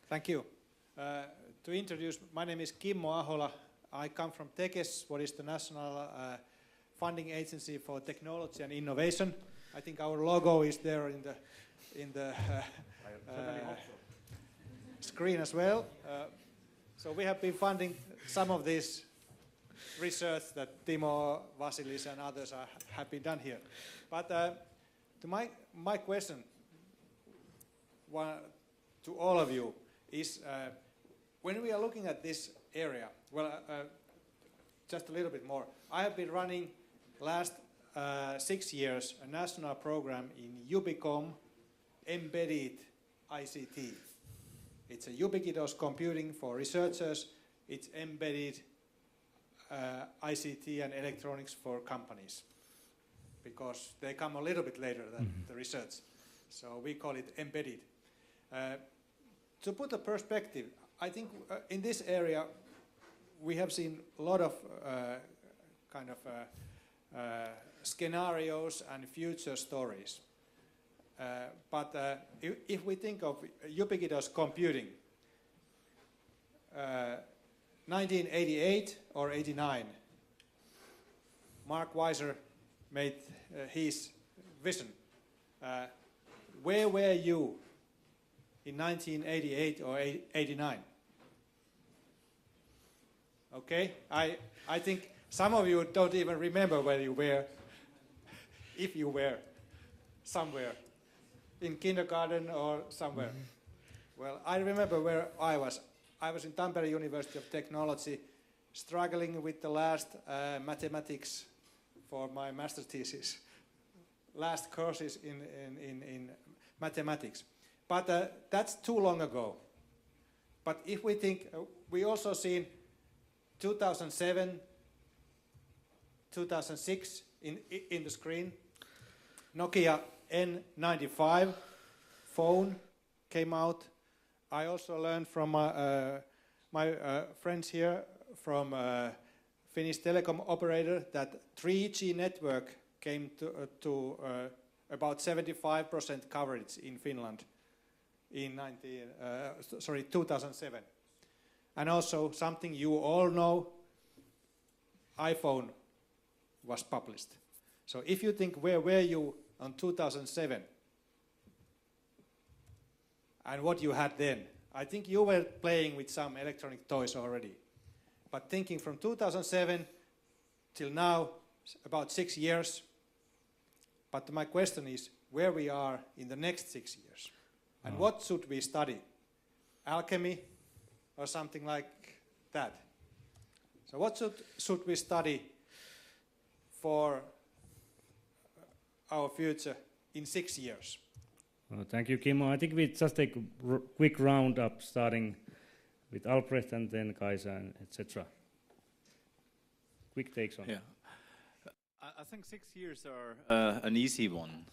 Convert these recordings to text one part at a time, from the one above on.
Thank you. To introduce, my name is Kimmo Ahola. I come from TEKES, what is the National Funding Agency for Technology and Innovation. I think our logo is there in the screen as well. So we have been funding some of this research that Timo, Vasilis and others have been done here. But to my question to all of you is, when we are looking at this area, well, just a little bit more. I have been running last 6 years a national program in Ubicom embedded ICT. It's a ubiquitous computing for researchers. It's embedded ICT and electronics for companies, because they come a little bit later than the research. So we call it embedded. To put a perspective, I think in this area we have seen a lot of scenarios and future stories. But if we think of ubiquitous computing, 1988 or 89, Mark Weiser made his vision. Where were you in 1988 or 89? Okay, I think some of you don't even remember where you were, if you were somewhere, in kindergarten or somewhere. Well, I remember where I was. I was in Tampere University of Technology, struggling with the last mathematics for my master's thesis, last courses in mathematics. But that's too long ago. But if we think, we also seen 2007, 2006 in the screen. Nokia N95 phone came out. I also learned from my friends here from Finnish telecom operator that 3G network came to about 75% coverage in Finland in 2007. And also something you all know, iPhone was published. So if you think where were you on 2007 and what you had then, I think you were playing with some electronic toys already. But thinking from 2007 till now, about 6 years. But my question is where we are in the next 6 years. And what should we study? Alchemy or something like that? So what should we study for our future in 6 years? Well, thank you, Kimmo. I think we just take a quick roundup, starting with Albrecht and then Kaisa, and etc. Quick takes on. Yeah, I think 6 years are an easy one,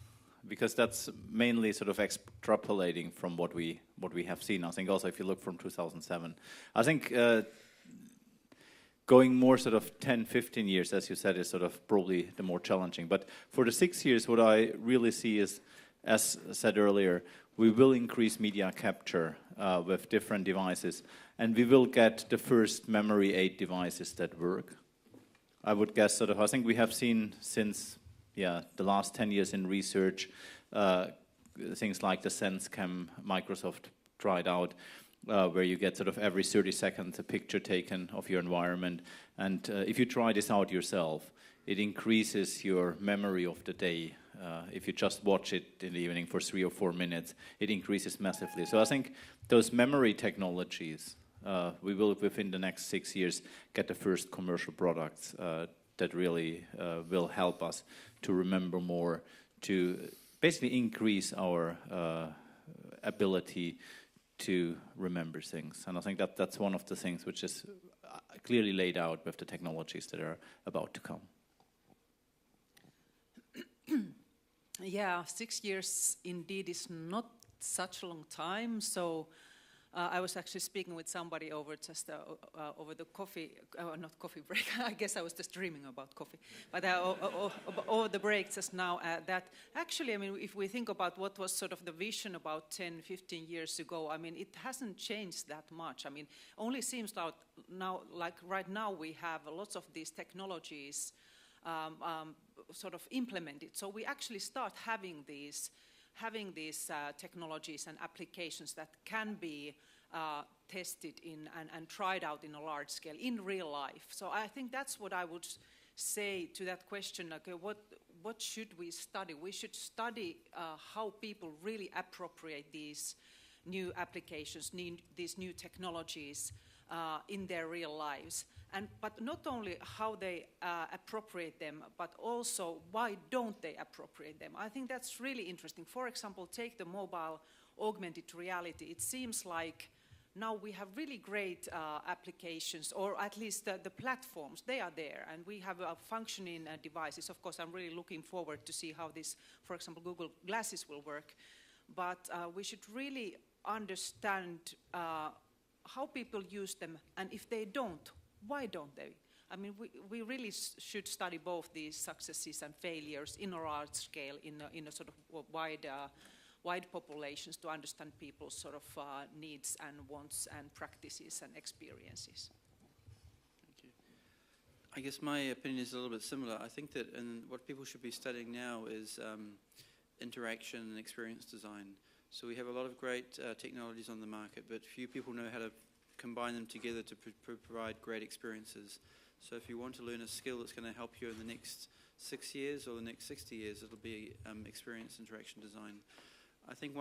because that's mainly sort of extrapolating from what we have seen. I think also if you look from 2007, I think going more sort of 10, 15 years, as you said, is sort of probably the more challenging. But for the 6 years, what I really see is, as said earlier, we will increase media capture with different devices, and we will get the first memory aid devices that work. I would guess sort of, I think we have seen since the last 10 years in research, things like the SenseCam Microsoft tried out, where you get sort of every 30 seconds a picture taken of your environment. And if you try this out yourself, it increases your memory of the day. If you just watch it in the evening for 3 or 4 minutes, it increases massively. So I think those memory technologies, we will, within the next 6 years, get the first commercial products that really will help us to remember more, to basically increase our ability to remember things. And I think that that's one of the things which is clearly laid out with the technologies that are about to come. Yeah, 6 years indeed is not such a long time. So I was actually speaking with somebody over just over the coffee, not coffee break. I guess I was just dreaming about coffee. But over the break just now, that actually, I mean, if we think about what was sort of the vision about 10, 15 years ago, I mean, it hasn't changed that much. I mean, only seems now, like right now, we have lots of these technologies sort of implemented. So we actually start having these technologies and applications that can be tested in and tried out in a large scale in real life. So I think that's what I would say to that question. Okay, what should we study? We should study how people really appropriate these new applications, these new technologies in their real lives. But not only how they appropriate them, but also why don't they appropriate them. I think that's really interesting. For example, take the mobile augmented reality. It seems like now we have really great applications, or at least the platforms, they are there, and we have functioning devices. Of course, I'm really looking forward to see how this, for example, Google Glasses will work. But we should really understand how people use them, and if they don't, why don't they? I mean, we really should study both these successes and failures in a large scale, in a sort of wide populations, to understand people's sort of needs and wants and practices and experiences. Thank you. I guess my opinion is a little bit similar. I think that what people should be studying now is interaction and experience design. So we have a lot of great technologies on the market, but few people know how to combine them together to provide great experiences. So if you want to learn a skill that's going to help you in the next 6 years or the next 60 years, it'll be experience interaction design. I think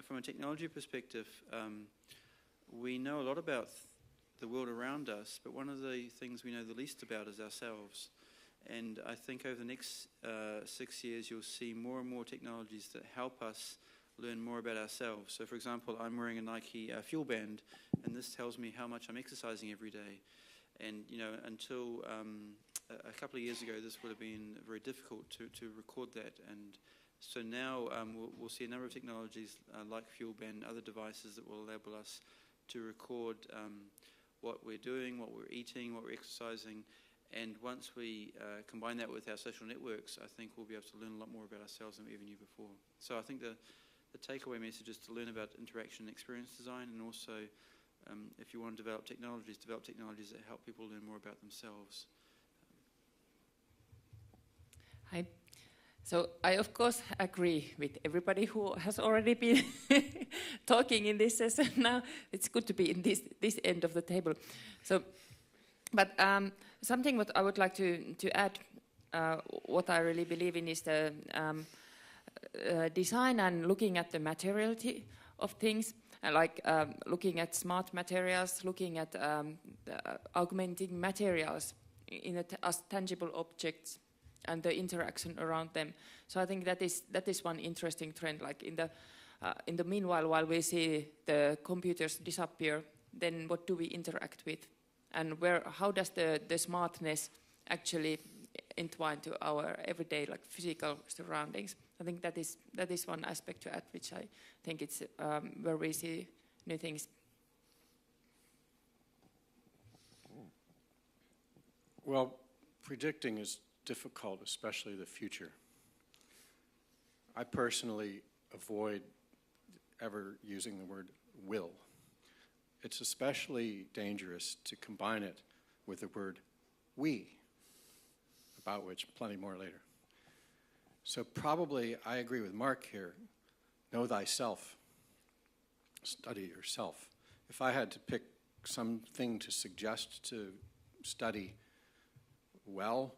from a technology perspective, we know a lot about the world around us, but one of the things we know the least about is ourselves. And I think over the next 6 years, you'll see more and more technologies that help us learn more about ourselves. So for example, I'm wearing a Nike Fuel Band, and this tells me how much I'm exercising every day. And you know, until a couple of years ago, this would have been very difficult to record that. And so now we'll see a number of technologies like Fuel Band and other devices that will enable us to record what we're doing, what we're eating, what we're exercising. And once we combine that with our social networks, I think we'll be able to learn a lot more about ourselves than we ever knew before. So I think the takeaway message is to learn about interaction and experience design, and also if you want to develop technologies that help people learn more about themselves. Hi. So I of course agree with everybody who has already been talking in this session now. It's good to be in this end of the table. So, but something what I would like to add, what I really believe in is the design and looking at the materiality of things, like looking at smart materials, looking at augmenting materials as tangible objects and the interaction around them. So I think that is one interesting trend. Like in the meanwhile, while we see the computers disappear, then what do we interact with, and how does the smartness actually entwine to our everyday, like physical surroundings? I think that is one aspect to add, which I think it's where we see new things. Well, predicting is difficult, especially the future. I personally avoid ever using the word will. It's especially dangerous to combine it with the word we, about which plenty more later. So probably I agree with Mark here. Know thyself. Study yourself. If I had to pick something to suggest to study well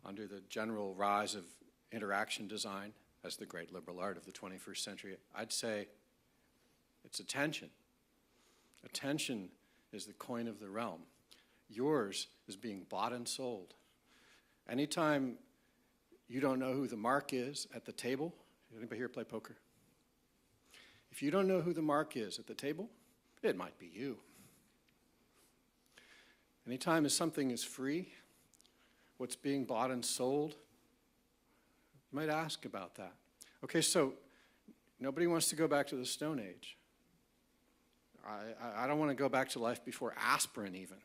under the general rise of interaction design as the great liberal art of the 21st century, I'd say it's attention. Attention is the coin of the realm. Yours is being bought and sold. Anytime you don't know who the mark is at the table, anybody here play poker? If you don't know who the mark is at the table, it might be you. Anytime something is free, what's being bought and sold, you might ask about that. Okay, so nobody wants to go back to the Stone Age. I don't want to go back to life before aspirin even,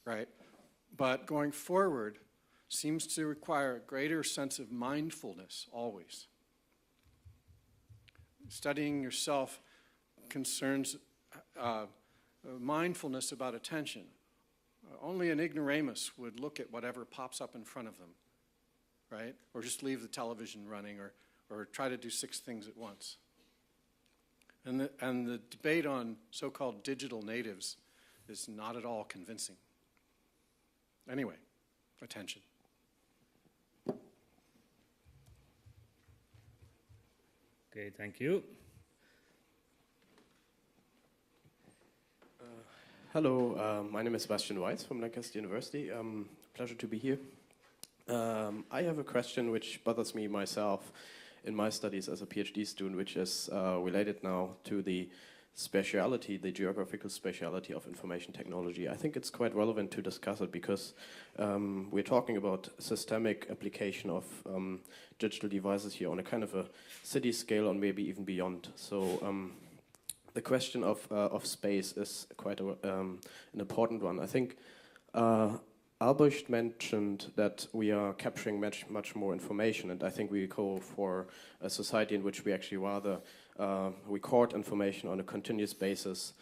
right? But going forward seems to require a greater sense of mindfulness always. Studying yourself concerns mindfulness about attention. Only an ignoramus would look at whatever pops up in front of them, right? Or just leave the television running or try to do 6 things at once. And the debate on so-called digital natives is not at all convincing. Anyway, attention. Okay, thank you. Hello, my name is Sebastian Weiss from Lancaster University. Pleasure to be here. I have a question which bothers me myself in my studies as a PhD student, which is related now to the speciality, the geographical speciality of information technology. I think it's quite relevant to discuss it because we're talking about systemic application of digital devices here on a kind of a city scale or maybe even beyond. So the question of space is quite an important one. I think Albrecht mentioned that we are capturing much more information, and I think we go for a society in which we actually rather record information on a continuous basis.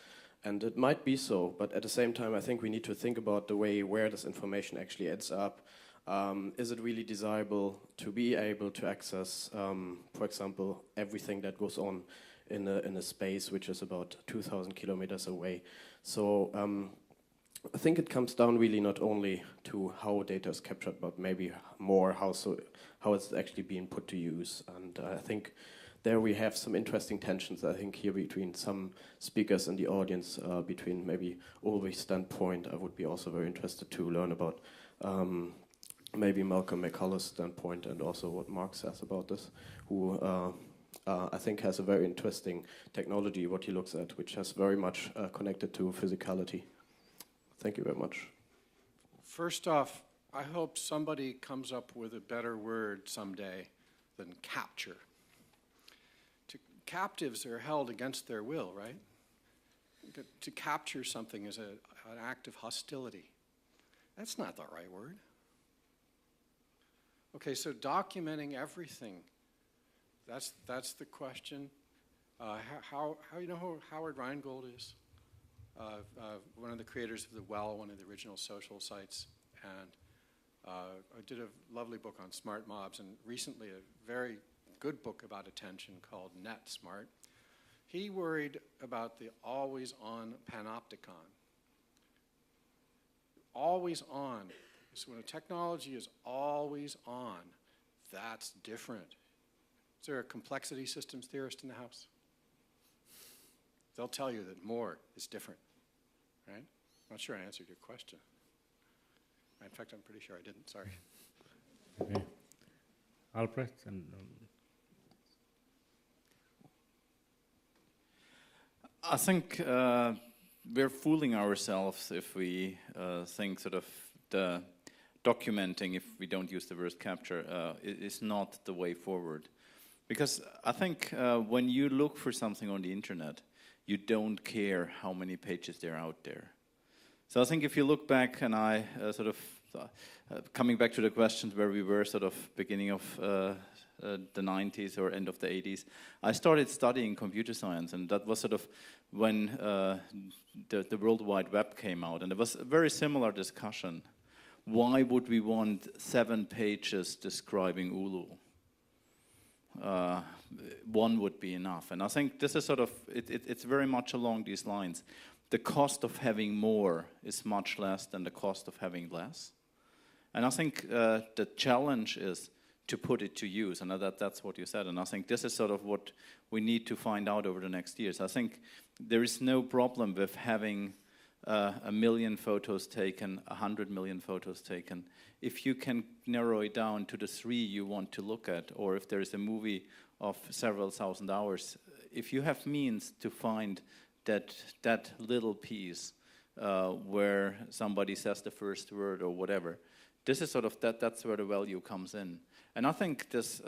And it might be so, but at the same time, I think we need to think about the way where this information actually ends up. Is it really desirable to be able to access, for example, everything that goes on in a space which is about 2,000 kilometers away? So I think it comes down really not only to how data is captured, but maybe more how it's actually being put to use. And I think there we have some interesting tensions, I think, here between some speakers in the audience, between maybe Ulrich's standpoint. I would be also very interested to learn about maybe Malcolm McCullough's standpoint and also what Mark says about this, who I think has a very interesting technology, what he looks at, which has very much connected to physicality. Thank you very much. First off, I hope somebody comes up with a better word someday than capture. Captives are held against their will, right? To capture something is an act of hostility. That's not the right word. Okay, so documenting everything, that's the question. How you know who Howard Rheingold is? One of the creators of The Well, one of the original social sites, and I did a lovely book on smart mobs, and recently a very good book about attention called Net Smart. He worried about the always-on panopticon. Always on. So when a technology is always on, that's different. Is there a complexity systems theorist in the house? They'll tell you that more is different, right? I'm not sure I answered your question. In fact, I'm pretty sure I didn't, sorry. Okay. Albrecht and I think we're fooling ourselves if we think sort of the documenting, if we don't use the word capture, is not the way forward. Because I think when you look for something on the internet, you don't care how many pages there are out there. So I think if you look back, and I sort of, coming back to the questions where we were sort of beginning of the 90s or end of the 80s, I started studying computer science, and that was sort of when the World Wide Web came out, and it was a very similar discussion. Why would we want 7 pages describing Ulu? One would be enough, and I think this is sort of, it's very much along these lines. The cost of having more is much less than the cost of having less. And I think the challenge is to put it to use, and that's what you said. And I think this is sort of what we need to find out over the next years. I think there is no problem with having 1 million photos taken, 100 million photos taken. If you can narrow it down to the 3 you want to look at, or if there is a movie of several thousand hours, if you have means to find that little piece, where somebody says the first word or whatever. This is sort of that's where the value comes in. And I think this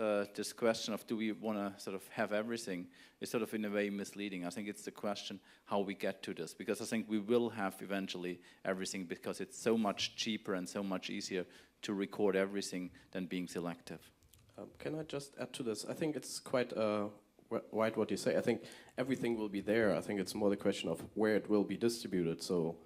question of do we want to sort of have everything is sort of in a way misleading. I think it's the question how we get to this, because I think we will have eventually everything, because it's so much cheaper and so much easier to record everything than being selective. Can I just add to this? I think it's quite right what you say. I think everything will be there. I think it's more the question of where it will be distributed. So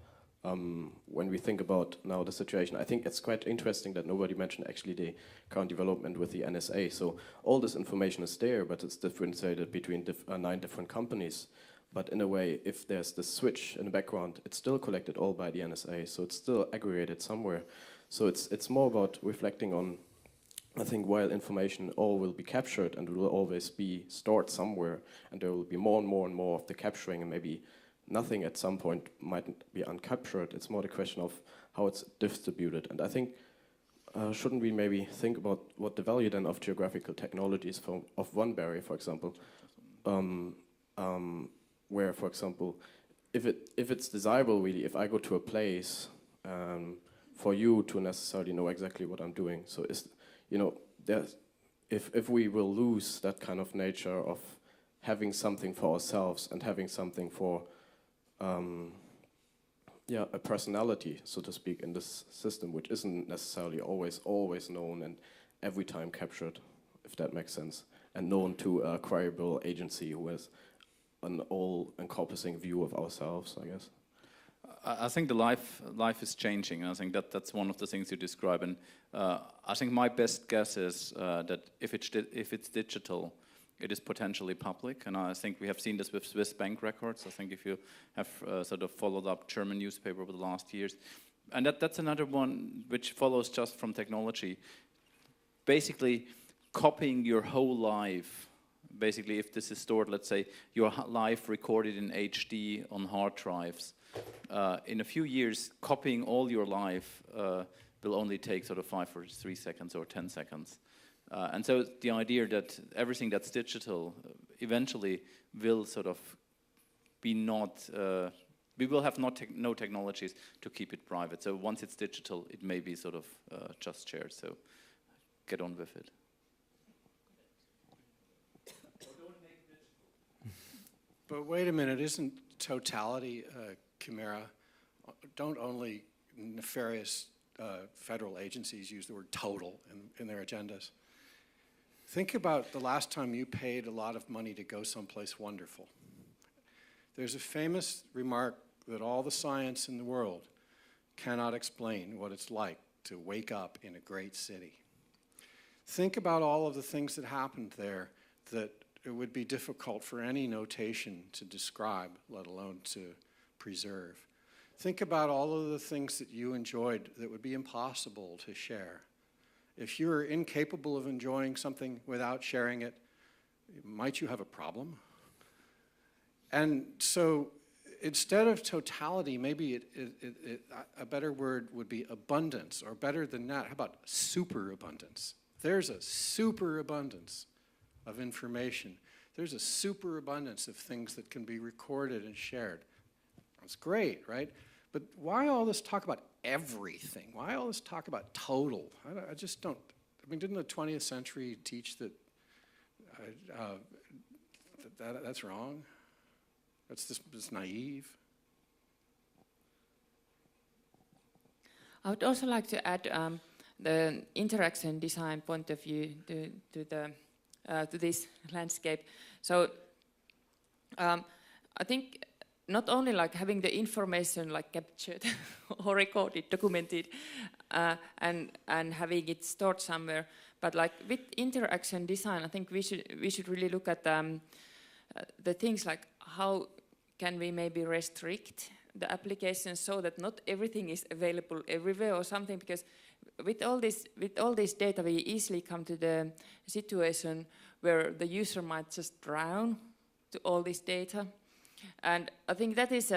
when we think about now the situation, I think it's quite interesting that nobody mentioned actually the current development with the NSA. So all this information is there, but it's differentiated between 9 different companies. But in a way, if there's the switch in the background, it's still collected all by the NSA. So it's still aggregated somewhere. So it's more about reflecting on, I think, while information all will be captured and will always be stored somewhere, and there will be more and more and more of the capturing, and maybe nothing at some point might be uncaptured. It's more the question of how it's distributed. And I think, shouldn't we maybe think about what the value then of geographical technologies of one barrier, for example, where, for example, if it's desirable really, if I go to a place for you to necessarily know exactly what I'm doing. So if we will lose that kind of nature of having something for ourselves and having something for a personality, so to speak, in this system, which isn't necessarily always known and every time captured, if that makes sense, and known to a queryable agency who has an all-encompassing view of ourselves, I guess. I think the life is changing, and I think that's one of the things you describe. And I think my best guess is that if it's digital, it is potentially public, and I think we have seen this with Swiss bank records. I think if you have sort of followed up German newspaper over the last years, and that's another one which follows just from technology. Basically, copying your whole life. Basically, if this is stored, let's say, your life recorded in HD on hard drives, in a few years, copying all your life will only take sort of 5 or 3 seconds or 10 seconds. And so the idea that everything that's digital eventually will sort of be not, we will have no technologies to keep it private. So once it's digital, it may be sort of just shared. So get on with it. But wait a minute, isn't totality a chimera? Don't only nefarious federal agencies use the word total in their agendas? Think about the last time you paid a lot of money to go someplace wonderful. There's a famous remark that all the science in the world cannot explain what it's like to wake up in a great city. Think about all of the things that happened there that it would be difficult for any notation to describe, let alone to preserve. Think about all of the things that you enjoyed that would be impossible to share. If you're incapable of enjoying something without sharing it, might you have a problem? And so instead of totality, maybe a better word would be abundance, or better than that, how about superabundance? There's a superabundance of information. There's a superabundance of things that can be recorded and shared. That's great, right? But why all this talk about everything? Why all this talk about total? I just don't. I mean, didn't the 20th century teach that that's wrong? That's naive. I would also like to add the interaction design point of view to this landscape. So I think not only like having the information like captured or recorded, documented, and having it stored somewhere, but like with interaction design, I think we should really look at the things like how can we maybe restrict the applications so that not everything is available everywhere or something, because with all this data we easily come to the situation where the user might just drown to all this data. And I think that is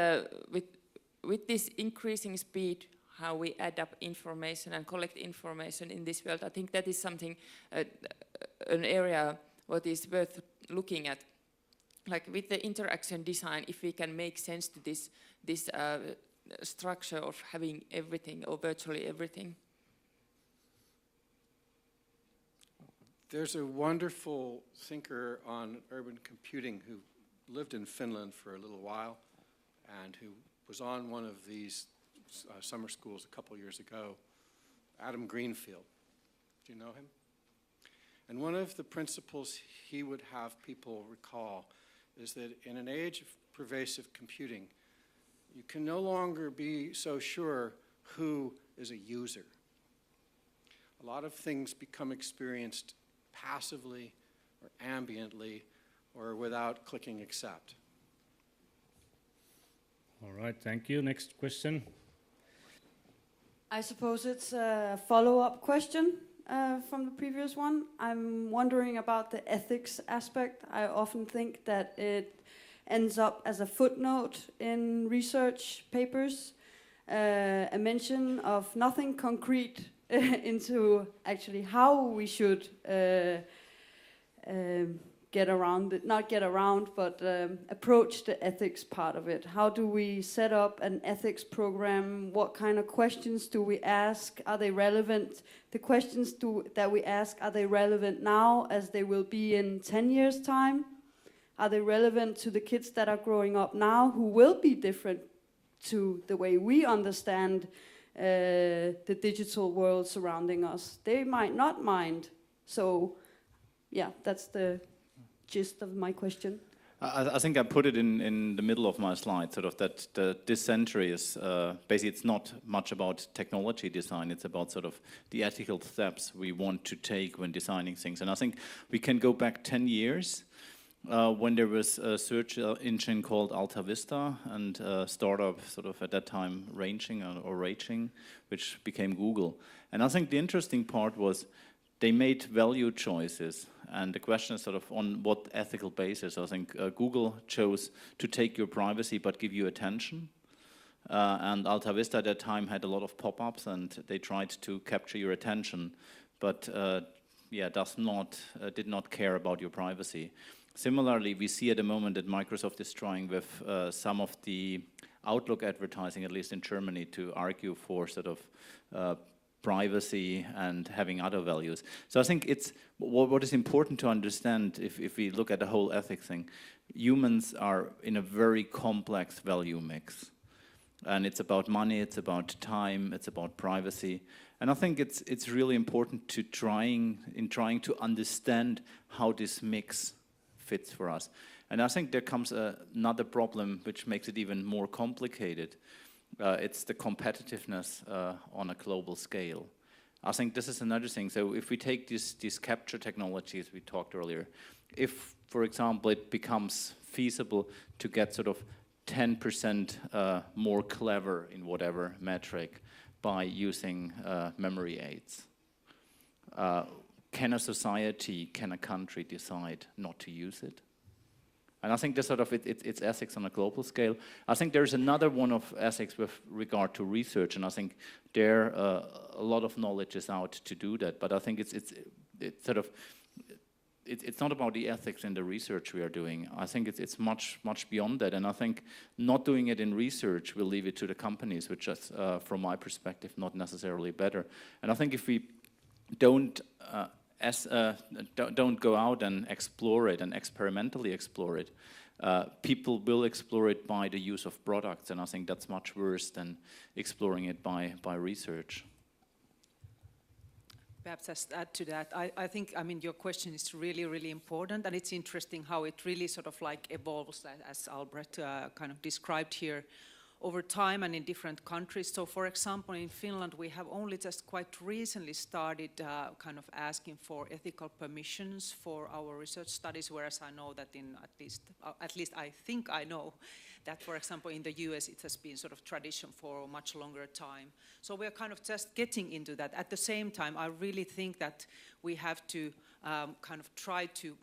with this increasing speed how we add up information and collect information in this world, I think that is something, an area what is worth looking at. Like with the interaction design, if we can make sense to this structure of having everything or virtually everything? There's a wonderful thinker on urban computing who lived in Finland for a little while and who was on one of these summer schools a couple years ago, Adam Greenfield. Do you know him? And one of the principles he would have people recall is that in an age of pervasive computing, you can no longer be so sure who is a user. A lot of things become experienced passively or ambiently or without clicking accept. All right, thank you. Next question. I suppose it's a follow-up question from the previous one. I'm wondering about the ethics aspect. I often think that it ends up as a footnote in research papers, a mention of nothing concrete into actually how we should get around it, not get around, but approach the ethics part of it. How do we set up an ethics program? What kind of questions do we ask? Are they relevant? The questions that we ask, are they relevant now as they will be in 10 years' time? Are they relevant to the kids that are growing up now who will be different to the way we understand the digital world surrounding us? They might not mind. So, yeah, that's the gist of my question. I think I put it in the middle of my slide, sort of that this century is basically it's not much about technology design. It's about sort of the ethical steps we want to take when designing things. And I think we can go back 10 years when there was a search engine called Alta Vista and a startup sort of at that time Ranging, which became Google. And I think the interesting part was they made value choices. And the question is sort of on what ethical basis. I think Google chose to take your privacy but give you attention. And Alta Vista at that time had a lot of pop-ups and they tried to capture your attention, but did not care about your privacy. Similarly, we see at the moment that Microsoft is trying with some of the Outlook advertising, at least in Germany, to argue for sort of privacy and having other values. So I think it's what is important to understand if we look at the whole ethics thing. Humans are in a very complex value mix. And it's about money, it's about time, it's about privacy. And I think it's really important to trying to understand how this mix fits for us. And I think there comes another problem which makes it even more complicated. It's the competitiveness on a global scale. I think this is another thing. So if we take these capture technologies we talked earlier, if, for example, it becomes feasible to get sort of 10% more clever in whatever metric by using memory aids, can a society, can a country decide not to use it? And I think this sort of it's ethics on a global scale. I think there's another one of ethics with regard to research, and I think there a lot of knowledge is out to do that. But I think it's not about the ethics in the research we are doing. I think it's much beyond that. And I think not doing it in research will leave it to the companies, which is, from my perspective, not necessarily better. And I think if we don't go out and explore it and experimentally explore it, people will explore it by the use of products, and I think that's much worse than exploring it by research. Perhaps just add to that, I think, I mean, your question is really, really important, and it's interesting how it really sort of like evolves, as Albrecht kind of described here, over time and in different countries. So for example, in Finland, we have only just quite recently started kind of asking for ethical permissions for our research studies, whereas I know that in at least I think I know that, for example, in the US, it has been sort of tradition for a much longer time. So we're kind of just getting into that. At the same time, I really think that we have to kind of try to,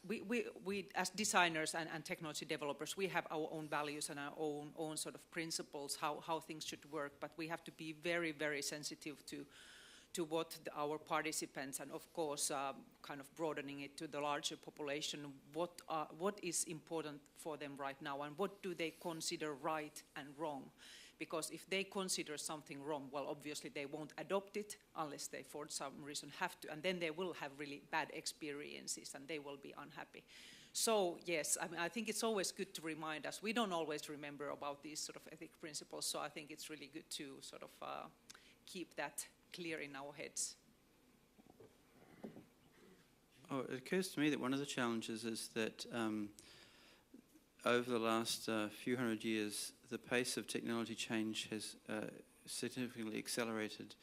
we as designers and technology developers, we have our own values and our own sort of principles, how things should work, but we have to be very, very sensitive to what our participants, and of course kind of broadening it to the larger population, what is important for them right now and what do they consider right and wrong. because if they consider something wrong, well, obviously they won't adopt it unless they for some reason have to, and then they will have really bad experiences and they will be unhappy. So yes, I mean, I think it's always good to remind us. We don't always remember about these sort of ethic principles, so I think it's really good to sort of keep that clear in our heads. Oh, it occurs to me that one of the challenges is that over the last few hundred years, the pace of technology change has significantly accelerated.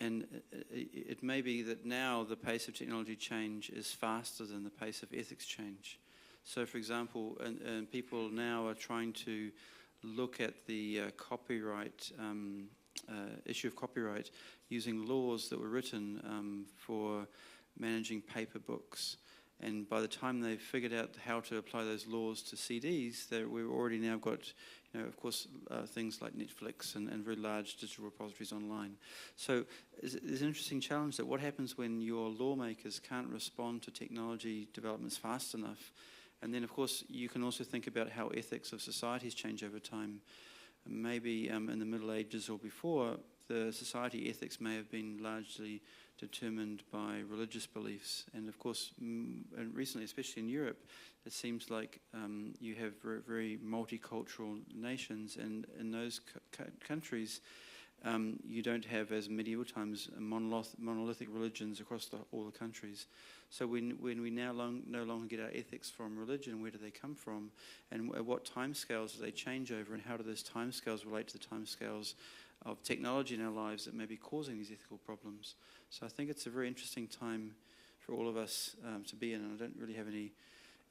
And it may be that now the pace of technology change is faster than the pace of ethics change. So, for example, and people now are trying to look at the copyright issue of copyright using laws that were written for managing paper books. And by the time they've figured out how to apply those laws to CDs, we've already now got, of course, things like Netflix and very large digital repositories online. So there's an interesting challenge that what happens when your lawmakers can't respond to technology developments fast enough? And then, of course, you can also think about how ethics of societies change over time. Maybe in the Middle Ages or before, the society ethics may have been largely determined by religious beliefs. And of course, and recently, especially in Europe, it seems like you have very, very multicultural nations, and in those countries, you don't have, as medieval times, monolithic religions across all the countries. So when we now no longer get our ethics from religion, where do they come from? And at what timescales do they change over? And how do those timescales relate to the timescales of technology in our lives that may be causing these ethical problems? So I think it's a very interesting time for all of us to be in, and I don't really have any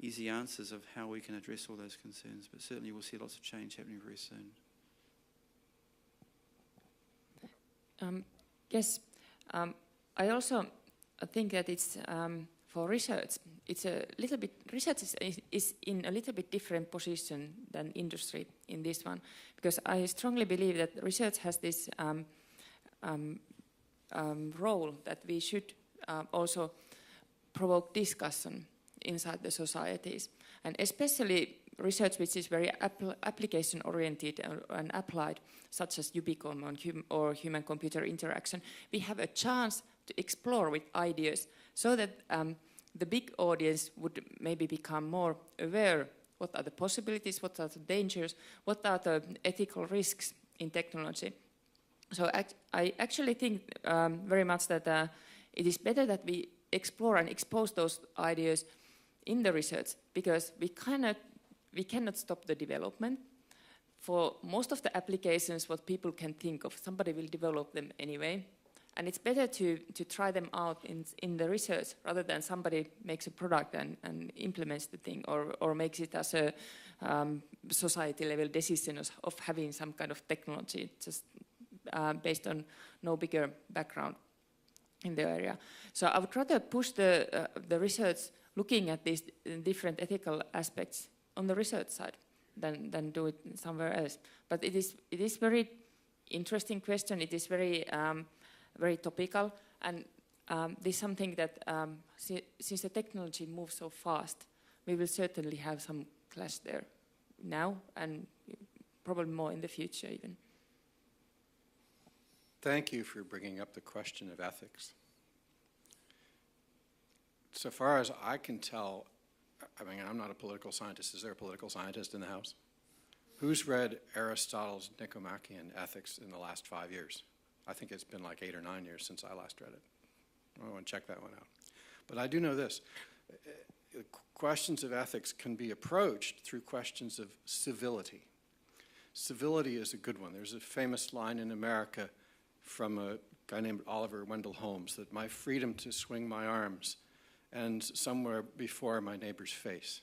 easy answers of how we can address all those concerns, but certainly we'll see lots of change happening very soon. Yes, I also think that it's for research. It's a little bit research is in a little bit different position than industry in this one, because I strongly believe that research has this role that we should also provoke discussion inside the societies, and especially research which is very application oriented and applied, such as Ubicom or human-computer interaction. We have a chance to explore with ideas so that the big audience would maybe become more aware what are the possibilities, what are the dangers, what are the ethical risks in technology. So I actually think very much that it is better that we explore and expose those ideas in the research, because we cannot stop the development. For most of the applications, what people can think of, somebody will develop them anyway. And it's better to try them out in the research rather than somebody makes a product and implements the thing or makes it as a society level decision of having some kind of technology just based on no bigger background in the area. So I would rather push the research looking at these different ethical aspects on the research side than do it somewhere else. But it is very interesting question. It is very very topical, and this is something that since the technology moves so fast, we will certainly have some clash there now and probably more in the future even. Thank you for bringing up the question of ethics. So far as I can tell, I mean, I'm not a political scientist. Is there a political scientist in the house? Who's read Aristotle's Nicomachean Ethics in the last 5 years? I think it's been like 8 or 9 years since I last read it. I want to check that one out. But I do know this. Questions of ethics can be approached through questions of civility. Civility is a good one. There's a famous line in America from a guy named Oliver Wendell Holmes that my freedom to swing my arms ends somewhere before my neighbor's face.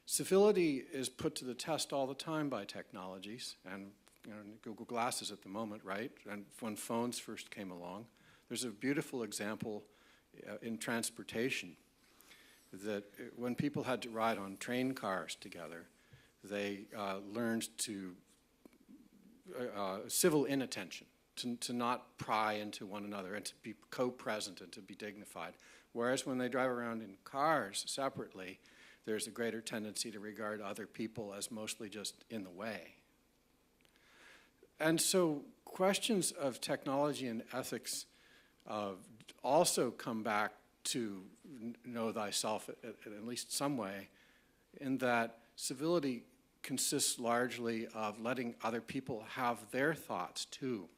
Civility is put to the test all the time by technologies, and Google Glasses at the moment, right? And when phones first came along, there's a beautiful example in transportation that when people had to ride on train cars together, they learned to civil inattention, to not pry into one another and to be co-present and to be dignified. Whereas when they drive around in cars separately, there's a greater tendency to regard other people as mostly just in the way, And so questions of technology and ethics also come back to know thyself at least some way, in that civility consists largely of letting other people have their thoughts too.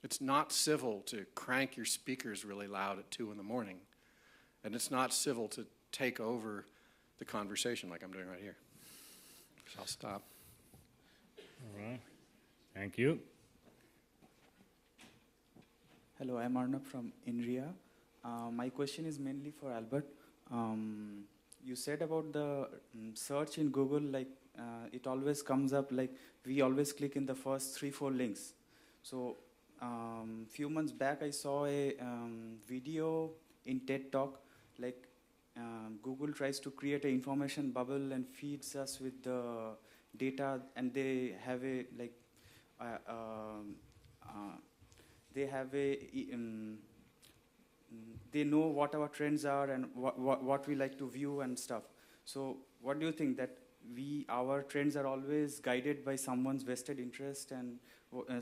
It's not civil to crank your speakers really loud at 2 in the morning, and it's not civil to take over the conversation like I'm doing right here. So I'll stop. All right. Thank you. Hello, I'm Arnab from INRIA. My question is mainly for Albert. You said about the search in Google, like it always comes up, like we always click in the first 3-4 links. So few months back I saw a video in TED Talk, like Google tries to create an information bubble and feeds us with the data, and they have a like they know what our trends are and what we like to view and stuff. So what do you think, that our trends are always guided by someone's vested interest and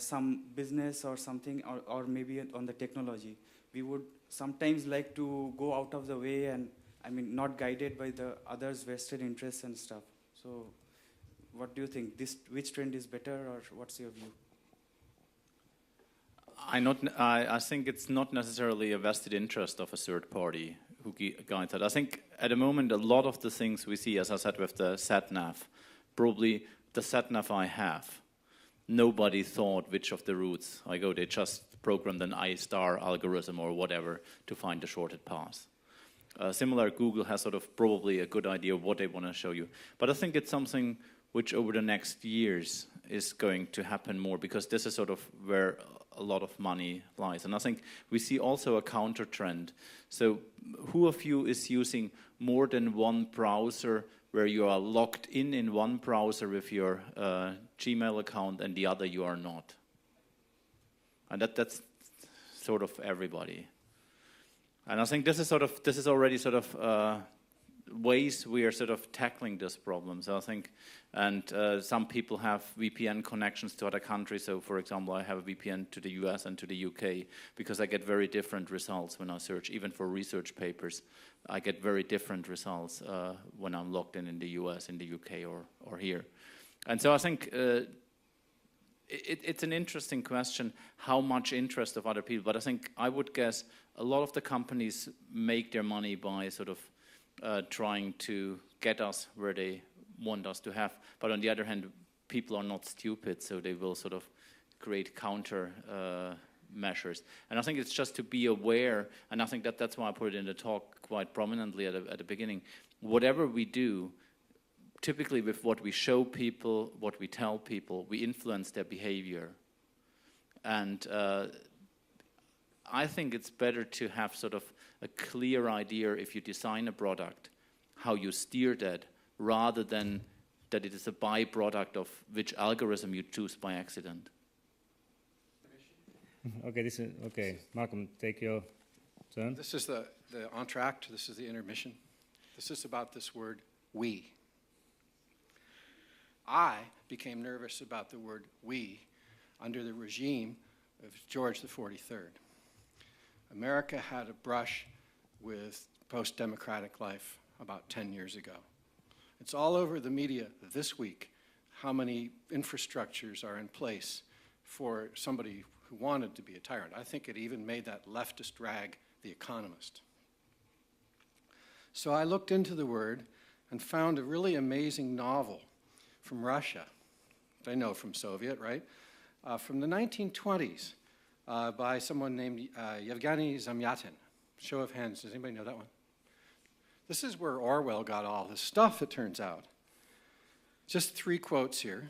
some business or something, or maybe on the technology? We would sometimes like to go out of the way and, I mean, not guided by the others' vested interests and stuff. So what do you think? Which trend is better, or what's your view? I think it's not necessarily a vested interest of a third party who guides that. I think at the moment a lot of the things we see, as I said with the sat-nav, probably the sat-nav I have, nobody thought which of the routes I go. They just programmed an I-star algorithm or whatever to find the shortest path. Similar, Google has sort of probably a good idea of what they want to show you. But I think it's something which over the next years is going to happen more, because this is sort of where a lot of money lies. And I think we see also a counter trend. So who of you is using more than one browser, where you are logged in one browser with your Gmail account and the other you are not? And that's sort of everybody. And I think this is already sort of ways we are sort of tackling this problem. So I think, and some people have VPN connections to other countries. So for example, I have a VPN to the US and to the UK, because I get very different results when I search. Even for research papers, I get very different results when I'm logged in the US, in the UK, or here. And so I think it's an interesting question, how much interest of other people. But I think I would guess a lot of the companies make their money by sort of trying to get us where they want us to have. But on the other hand, people are not stupid, so they will sort of create counter measures. And I think it's just to be aware, and I think that's why I put it in the talk quite prominently at the beginning. Whatever we do, typically with what we show people, what we tell people, we influence their behavior. And I think it's better to have sort of a clear idea, if you design a product, how you steer that, rather than that it is a byproduct of which algorithm you choose by accident. Okay, Malcolm, take your turn. This is the entr'acte, this is the intermission. This is about this word, we. I became nervous about the word we under the regime of George the 43rd. America had a brush with post-democratic life about 10 years ago. It's all over the media this week how many infrastructures are in place for somebody who wanted to be a tyrant. I think it even made that leftist rag The Economist. So I looked into the word and found a really amazing novel from Russia. I know from Soviet, right? From the 1920s. By someone named Yevgeny Zamyatin. Show of hands, does anybody know that one? This is where Orwell got all his stuff, it turns out. Just 3 quotes here.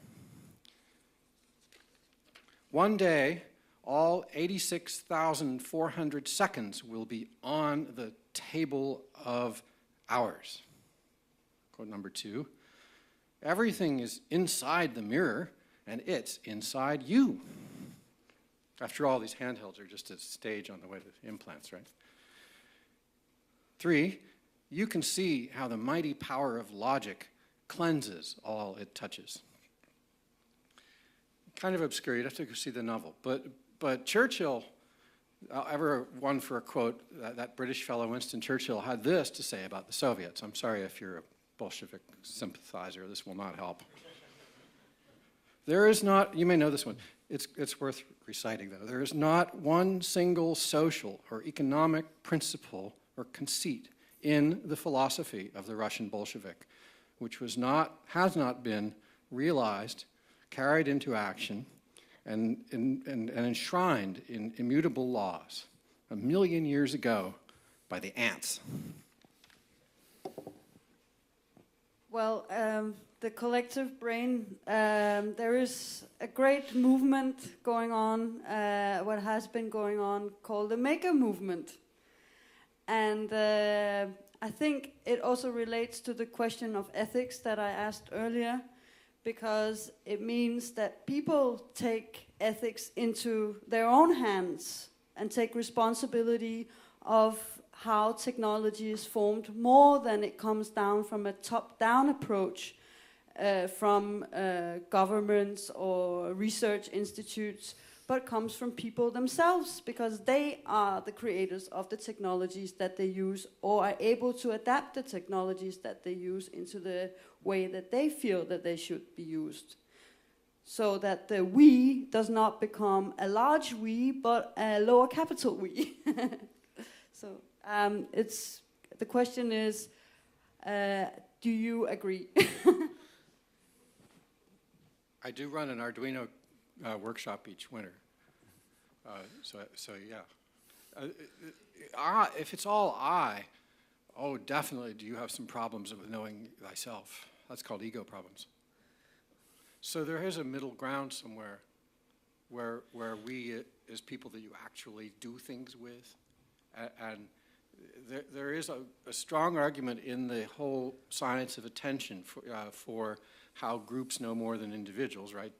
One day, all 86,400 seconds will be on the table of hours. Quote number 2. Everything is inside the mirror, and it's inside you. After all, these handhelds are just a stage on the way to the implants, right? 3, you can see how the mighty power of logic cleanses all it touches. kind of obscure. You'd have to go see the novel. But Churchill, ever one for a quote, that British fellow Winston Churchill had this to say about the Soviets. I'm sorry if you're a Bolshevik sympathizer, this will not help. There is not, you may know this one, it's worth reciting though. There is not one single social or economic principle or conceit in the philosophy of the Russian Bolshevik, which has not been realized, carried into action, and enshrined in immutable laws 1,000,000 years ago by the ants. Well, the collective brain, there is a great movement going on, what has been going on, called the Maker Movement. And I think it also relates to the question of ethics that I asked earlier, because it means that people take ethics into their own hands and take responsibility of how technology is formed, more than it comes down from a top-down approach from governments or research institutes, but comes from people themselves, because they are the creators of the technologies that they use, or are able to adapt the technologies that they use into the way that they feel that they should be used. So that the we does not become a large we, but a lower capital we. So the question is, do you agree? I do run an Arduino workshop each winter. So yeah. If it's all I, oh, definitely do you have some problems with knowing thyself. That's called ego problems. So there is a middle ground somewhere where we, as people that you actually do things with, and there is a strong argument in the whole science of attention for how groups know more than individuals, right?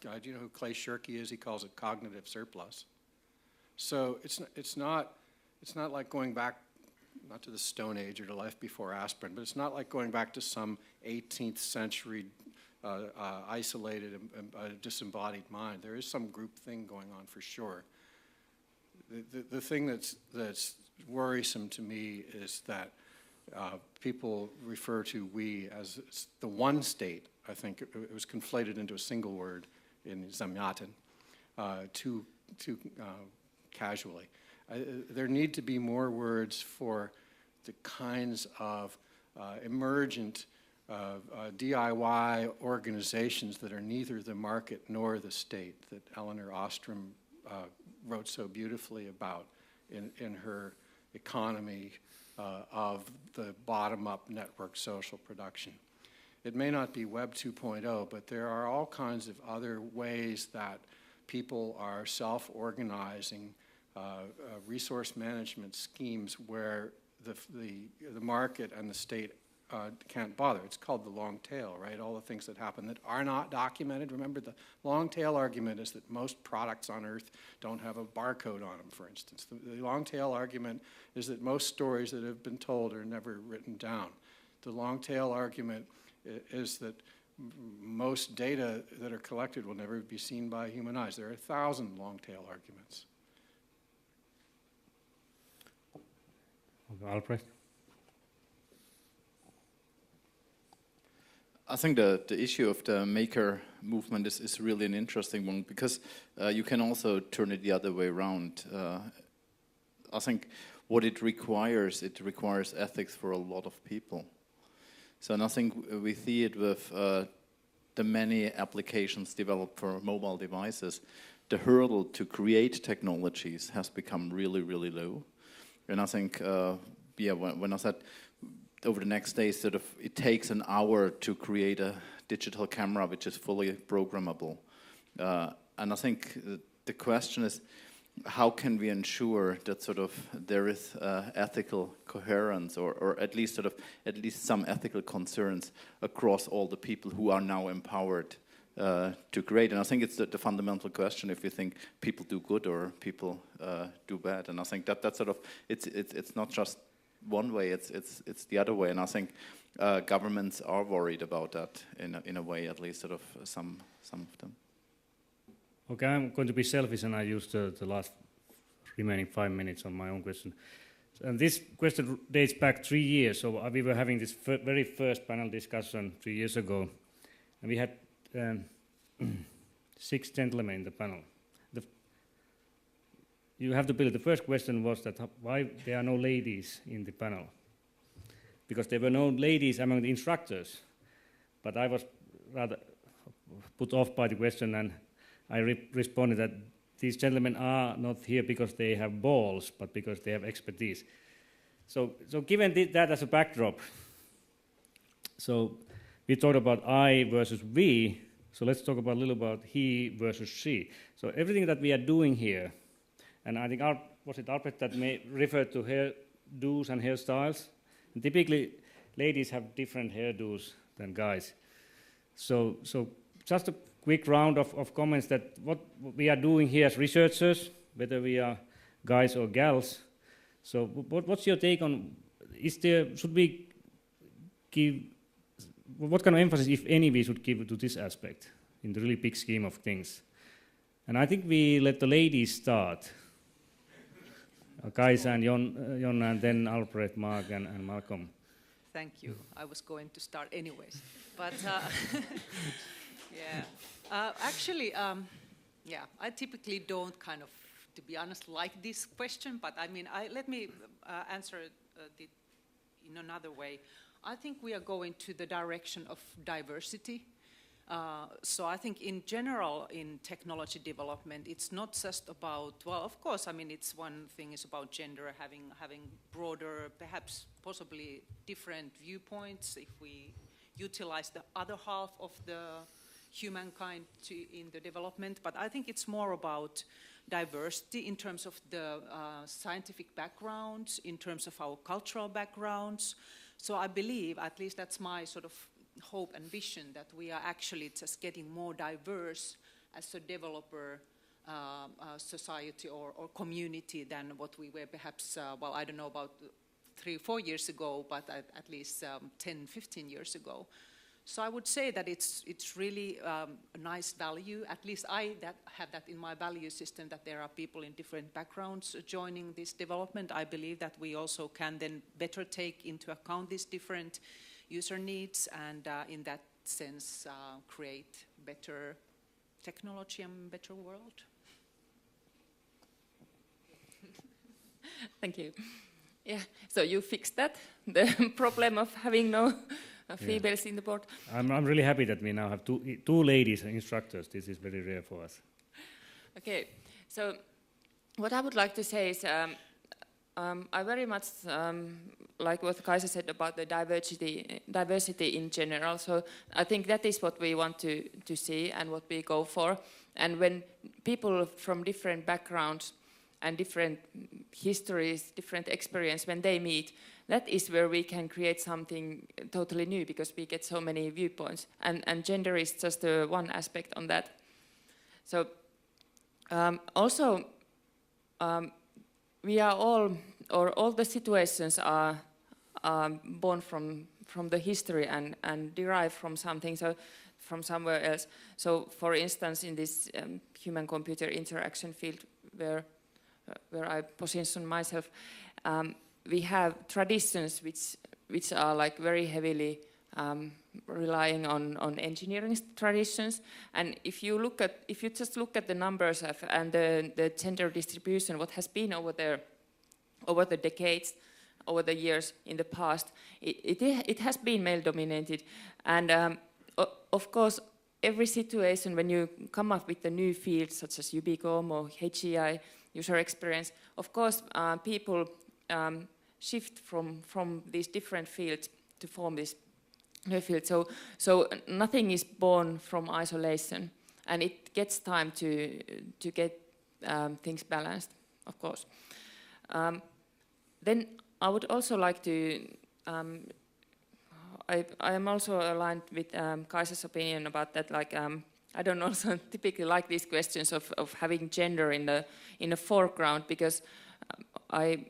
Do you know who Clay Shirky is? He calls it cognitive surplus. So it's not like going back, not to the Stone Age or to life before aspirin, but it's not like going back to some 18th century isolated, disembodied mind. There is some group thing going on for sure. The thing that's worrisome to me is that people refer to we as the one state. I think it was conflated into a single word in Zamyatin too casually. There need to be more words for the kinds of emergent DIY organizations that are neither the market nor the state, that Eleanor Ostrom wrote so beautifully about in her economy of the bottom-up network social production. It may not be Web 2.0, but there are all kinds of other ways that people are self-organizing resource management schemes where the market and the state can't bother. It's called the long tail, right? All the things that happen that are not documented. Remember, the long tail argument is that most products on Earth don't have a barcode on them, for instance. The long tail argument is that most stories that have been told are never written down. The long tail argument is that most data that are collected will never be seen by human eyes. There are 1,000 long tail arguments. Albrecht? I think the issue of the maker movement is really an interesting one, because you can also turn it the other way around. I think what it requires ethics for a lot of people. So and I think we see it with the many applications developed for mobile devices. The hurdle to create technologies has become really, really low. And I think, when I said over the next days, sort of, it takes an hour to create a digital camera which is fully programmable. And I think the question is, how can we ensure that sort of there is ethical coherence, or at least some ethical concerns across all the people who are now empowered to create? And I think it's the fundamental question, if you think people do good or people do bad. And I think that's sort of, it's not just one way, it's the other way. And I think governments are worried about that in a way, at least sort of some of them. Okay, I'm going to be selfish and I use the last remaining 5 minutes on my own question. And this question dates back 3 years. So we were having this very first panel discussion 3 years ago, and we had 6 gentlemen in the panel. You have to believe the first question was that why there are no ladies in the panel, because there were no ladies among the instructors. But I was rather put off by the question, and I responded that these gentlemen are not here because they have balls, but because they have expertise. So given that as a backdrop, so we talked about I versus we, so let's talk about a little about he versus she. So everything that we are doing here, and I think, was it Albert that may refer to hairdos and hairstyles? And typically, ladies have different hairdos than guys. So just a quick round of comments that what we are doing here as researchers, whether we are guys or gals. So what's your take on, should we give, what kind of emphasis, if any, we should give to this aspect in the really big scheme of things? And I think we let the ladies start. Kaisa and Jonna, and then Alfred, Mark, and Malcolm. Thank you. I was going to start anyways. But yeah, actually, yeah, I typically don't kind of, to be honest, like this question, but I mean, let me answer it in another way. I think we are going to the direction of diversity. So I think in general in technology development, it's not just about, well, of course, I mean, it's one thing is about gender, having broader, perhaps possibly different viewpoints if we utilize the other half of the humankind in the development. But I think it's more about diversity in terms of the scientific backgrounds, in terms of our cultural backgrounds. So I believe, at least that's my sort of hope and vision, that we are actually just getting more diverse as a developer society or community than what we were perhaps, well, I don't know about 3 or 4 years ago, but at least 10, 15 years ago. So I would say that it's really a nice value, at least I have that in my value system, that there are people in different backgrounds joining this development. I believe that we also can then better take into account these different user needs and in that sense create better technology and better world. Thank you. Yeah, so you fixed that, the problem of having no females in the board. I'm really happy that we now have two ladies instructors. This is very rare for us. Okay, so what I would like to say is I very much like what Kaisa said about the diversity in general. So I think that is what we want to see and what we go for. And when people from different backgrounds and different histories, different experience, when they meet, that is where we can create something totally new, because we get so many viewpoints. And gender is just one aspect on that. So also, we are all the situations are born from the history and derive from something, so from somewhere else. So, for instance, in this human-computer interaction field where I position myself, we have traditions which are like very heavily relying on engineering traditions. And if you just look at the numbers and the gender distribution, what has been over there over the decades, over the years in the past, it has been male dominated. And of course, every situation when you come up with a new field such as UbiCom or HCI, user experience, of course people shift from these different fields to form this new field. So nothing is born from isolation, and it gets time to get things balanced, of course. Then I would also like to, I am also aligned with Kaisa's opinion about that, like I don't also typically like these questions of having gender in the foreground, because I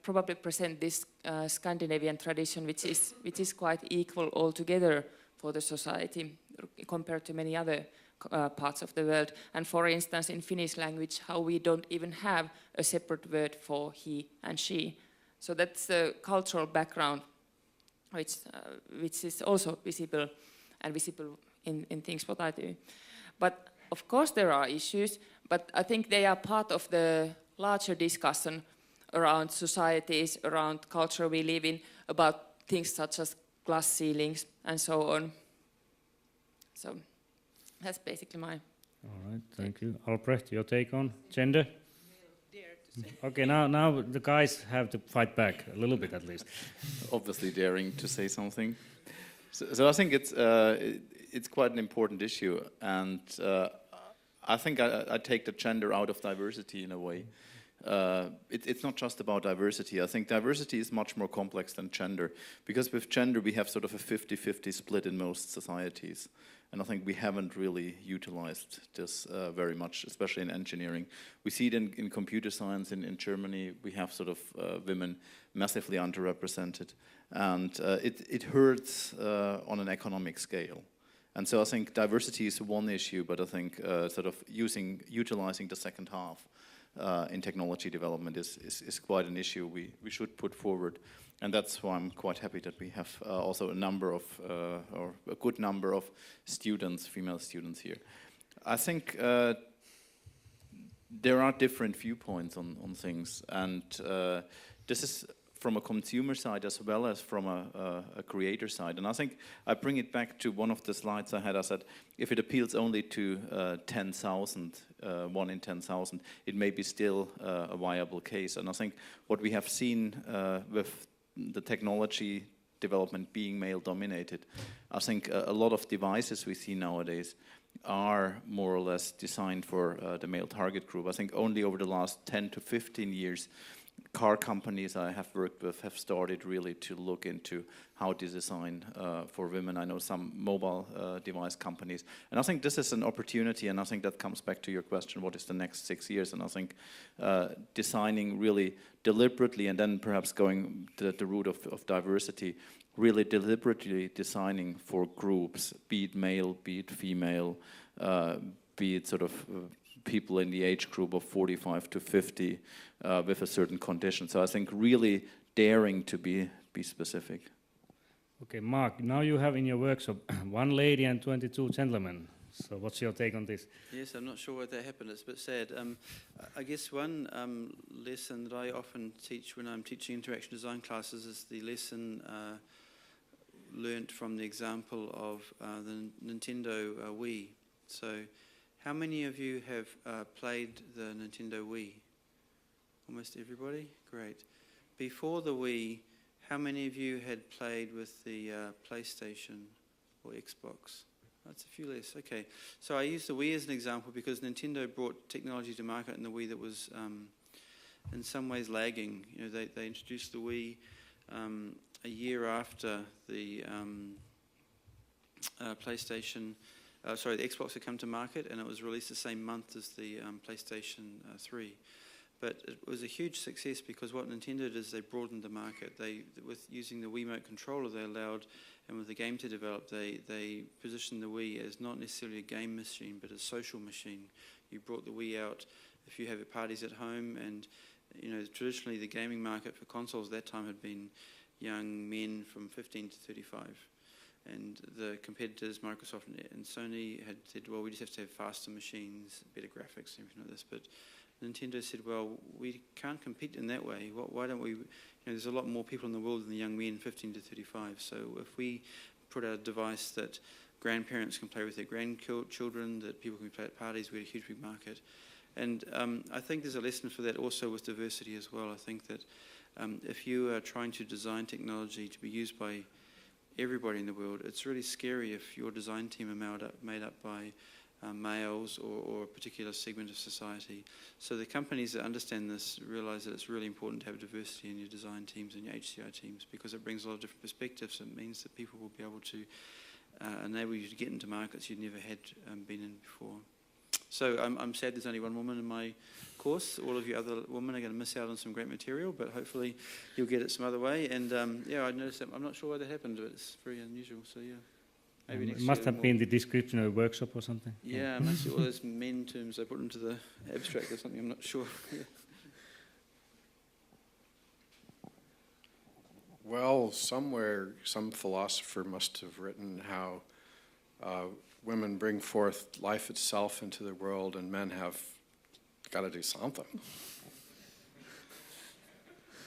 probably present this Scandinavian tradition, which is quite equal altogether for the society compared to many other parts of the world. And for instance, in Finnish language, how we don't even have a separate word for he and she. So that's the cultural background, which is also visible in things what I do. But of course there are issues, but I think they are part of the larger discussion around societies, around culture we live in, about things such as glass ceilings and so on. So that's basically my... All right, thank you. Albrecht, your take on gender? Okay, now the guys have to fight back a little bit at least. Obviously daring to say something. So I think it's quite an important issue, and I think I take the gender out of diversity in a way. It's not just about diversity. I think diversity is much more complex than gender, because with gender we have sort of a 50-50 split in most societies. And I think we haven't really utilized this very much, especially in engineering. We see it in computer science in Germany. We have sort of women massively underrepresented. And it hurts on an economic scale. And so I think diversity is one issue, but I think sort of utilizing the second half in technology development is quite an issue we should put forward. And that's why I'm quite happy that we have also a number of, or a good number of students, female students here. I think there are different viewpoints on things, and this is from a consumer side as well as from a creator side. And I think I bring it back to one of the slides I had. I said, if it appeals only to 10,000, 1 in 10,000, it may be still a viable case. And I think what we have seen with the technology development being male-dominated, I think a lot of devices we see nowadays are more or less designed for the male target group. I think only over the last 10 to 15 years, car companies I have worked with have started really to look into how to design for women. I know some mobile device companies. And I think this is an opportunity, and I think that comes back to your question, what is the next 6 years? And I think designing really deliberately, and then perhaps going the route of diversity, really deliberately designing for groups, be it male, be it female, be it sort of people in the age group of 45 to 50 with a certain condition. So I think really daring to be specific. Okay, Mark, now you have in your workshop 1 lady and 22 gentlemen. So what's your take on this? Yes, I'm not sure why that happened. It's a bit sad. I guess one lesson that I often teach when I'm teaching interaction design classes is the lesson learnt from the example of the Nintendo Wii. So how many of you have played the Nintendo Wii? Almost everybody? Great. Before the Wii, how many of you had played with the PlayStation or Xbox? That's a few less. Okay. So I use the Wii as an example because Nintendo brought technology to market in the Wii that was in some ways lagging. You know, they introduced the Wii a year after the PlayStation. The Xbox had come to market, and it was released the same month as the PlayStation 3. But it was a huge success because what Nintendo did is they broadened the market. With using the Wiimote controller, they allowed, and with the game to develop, they positioned the Wii as not necessarily a game machine, but a social machine. You brought the Wii out if you have parties at home, and you know traditionally the gaming market for consoles at that time had been young men from 15 to 35. And the competitors, Microsoft and Sony, had said, well, we just have to have faster machines, better graphics, and everything like this. But Nintendo said, well, we can't compete in that way. Why don't we, you know, there's a lot more people in the world than the young men, 15 to 35. So if we put out a device that grandparents can play with their grandchildren, that people can play at parties, we had a huge big market. And I think there's a lesson for that also with diversity as well. I think that if you are trying to design technology to be used by everybody in the world, it's really scary if your design team are made up by males or a particular segment of society. So the companies that understand this realize that it's really important to have diversity in your design teams and your HCI teams because it brings a lot of different perspectives. It means that people will be able to enable you to get into markets you'd never had been in before. So I'm sad there's only one woman in my course. All of you other women are going to miss out on some great material, but hopefully you'll get it some other way. And yeah, I noticed that. I'm not sure why that happened, but it's very unusual. So yeah. Maybe next It must year have more. been the description of a workshop or something. Yeah, and that's all those men terms I put into the abstract or something, I'm not sure. Yeah. Well, somewhere, some philosopher must have written how women bring forth life itself into the world and men have got to do something.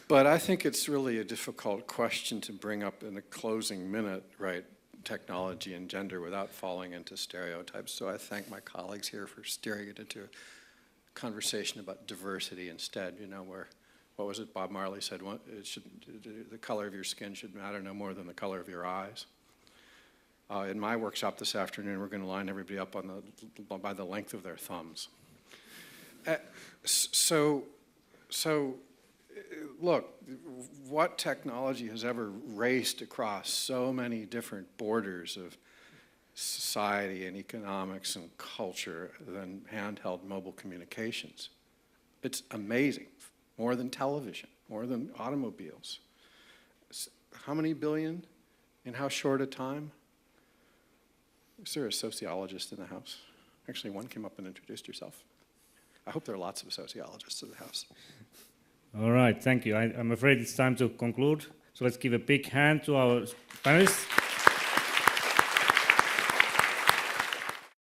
But I think it's really a difficult question to bring up in a closing minute, right? Technology and gender without falling into stereotypes. So I thank my colleagues here for steering it into a conversation about diversity instead, you know, where, what was it Bob Marley said, the color of your skin should matter no more than the color of your eyes. In my workshop this afternoon, we're going to line everybody up on by the length of their thumbs. So look, what technology has ever raced across so many different borders of society and economics and culture than handheld mobile communications? It's amazing. More than television, more than automobiles. How many billion in how short a time? Is there a sociologist in the house? Actually, one came up and introduced herself. I hope there are lots of sociologists in the house. All right, thank you. I'm afraid it's time to conclude. So let's give a big hand to our panelists.